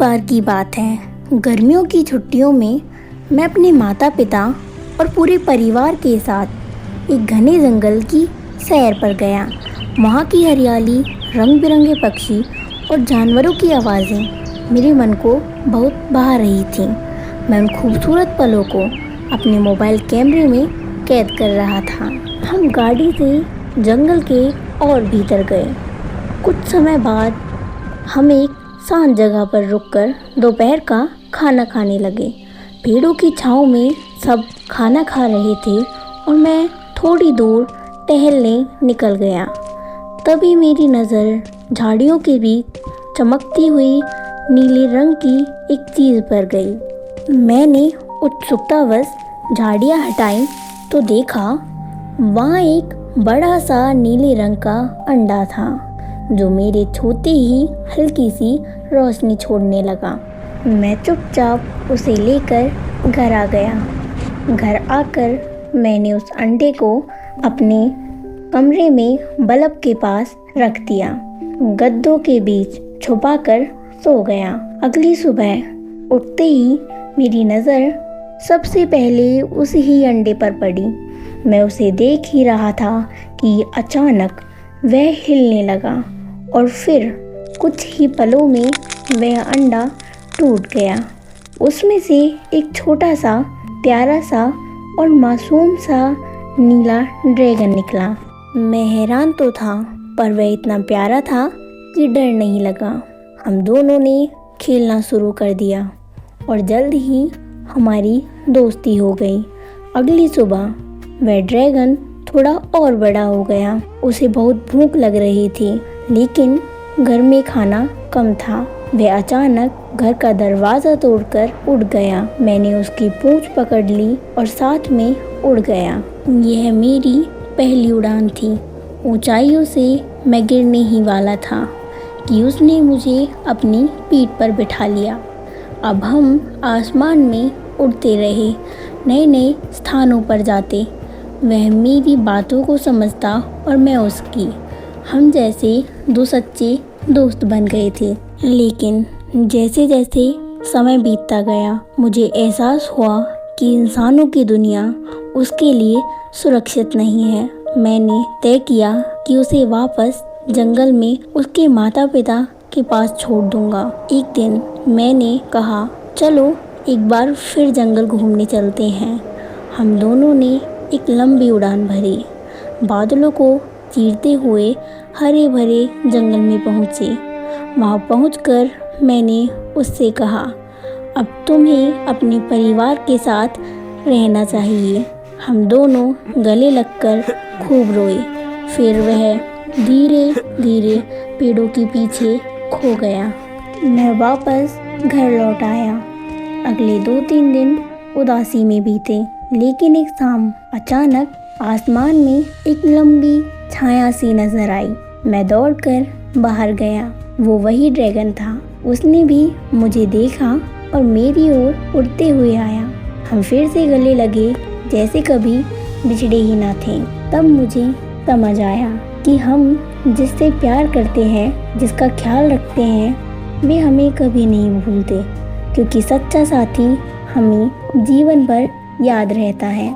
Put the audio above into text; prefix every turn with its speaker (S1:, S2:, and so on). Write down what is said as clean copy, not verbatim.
S1: बार की बात है, गर्मियों की छुट्टियों में मैं अपने माता पिता और पूरे परिवार के साथ एक घने जंगल की सैर पर गया। वहाँ की हरियाली, रंग बिरंगे पक्षी और जानवरों की आवाज़ें मेरे मन को बहुत भा रही थीं। मैं उन खूबसूरत पलों को अपने मोबाइल कैमरे में कैद कर रहा था। हम गाड़ी से जंगल के और भीतर गए। कुछ समय बाद हम एक शांत जगह पर रुककर दोपहर का खाना खाने लगे। पेड़ों की छाँव में सब खाना खा रहे थे और मैं थोड़ी दूर टहलने निकल गया। तभी मेरी नज़र झाड़ियों के बीच चमकती हुई नीले रंग की एक चीज़ पर गई। मैंने उत्सुकतावश झाड़ियाँ हटाई तो देखा वहाँ एक बड़ा सा नीले रंग का अंडा था, जो मेरे छूते ही हल्की सी रोशनी छोड़ने लगा। मैं चुपचाप उसे लेकर घर आ गया। घर आकर मैंने उस अंडे को अपने कमरे में बल्ब के पास रख दिया, गद्दों के बीच छुपाकर सो गया। अगली सुबह उठते ही मेरी नज़र सबसे पहले उस ही अंडे पर पड़ी। मैं उसे देख ही रहा था कि अचानक वह हिलने लगा और फिर कुछ ही पलों में वह अंडा टूट गया। उसमें से एक छोटा सा, प्यारा सा और मासूम सा नीला ड्रैगन निकला। मैं हैरान तो था, पर वह इतना प्यारा था कि डर नहीं लगा। हम दोनों ने खेलना शुरू कर दिया और जल्द ही हमारी दोस्ती हो गई। अगली सुबह वह ड्रैगन थोड़ा और बड़ा हो गया। उसे बहुत भूख लग रही थी, लेकिन घर में खाना कम था। वह अचानक घर का दरवाज़ा तोड़कर उड़ गया। मैंने उसकी पूंछ पकड़ ली और साथ में उड़ गया। यह मेरी पहली उड़ान थी। ऊंचाइयों से मैं गिरने ही वाला था कि उसने मुझे अपनी पीठ पर बिठा लिया। अब हम आसमान में उड़ते रहे, नए नए स्थानों पर जाते। वह मेरी बातों को समझता और मैं उसकी। हम जैसे दो सच्चे दोस्त बन गए थे। लेकिन जैसे जैसे समय बीतता गया, मुझे एहसास हुआ कि इंसानों की दुनिया उसके लिए सुरक्षित नहीं है। मैंने तय किया कि उसे वापस जंगल में उसके माता पिता के पास छोड़ दूंगा। एक दिन मैंने कहा, चलो एक बार फिर जंगल घूमने चलते हैं। हम दोनों ने एक लंबी उड़ान भरी। बादलों को चीरते हुए हरे भरे जंगल में पहुँचे। वहाँ पहुँचकर मैंने उससे कहा, अब तुम्हें अपने परिवार के साथ रहना चाहिए। हम दोनों गले लगकर खूब रोए। फिर वह धीरे धीरे पेड़ों के पीछे खो गया। मैं वापस घर लौट आया। अगले 2-3 दिन उदासी में बीते, लेकिन एक शाम अचानक आसमान में एक लंबी छाया सी नजर आई। मैं दौड़कर बाहर गया। वो वही ड्रैगन था। उसने भी मुझे देखा और मेरी ओर उड़ते हुए आया। हम फिर से गले लगे जैसे कभी बिछड़े ही ना थे। तब मुझे समझ आया कि हम जिससे प्यार करते हैं, जिसका ख्याल रखते हैं, वे हमें कभी नहीं भूलते, क्योंकि सच्चा साथी हमें जीवन भर याद रहता है।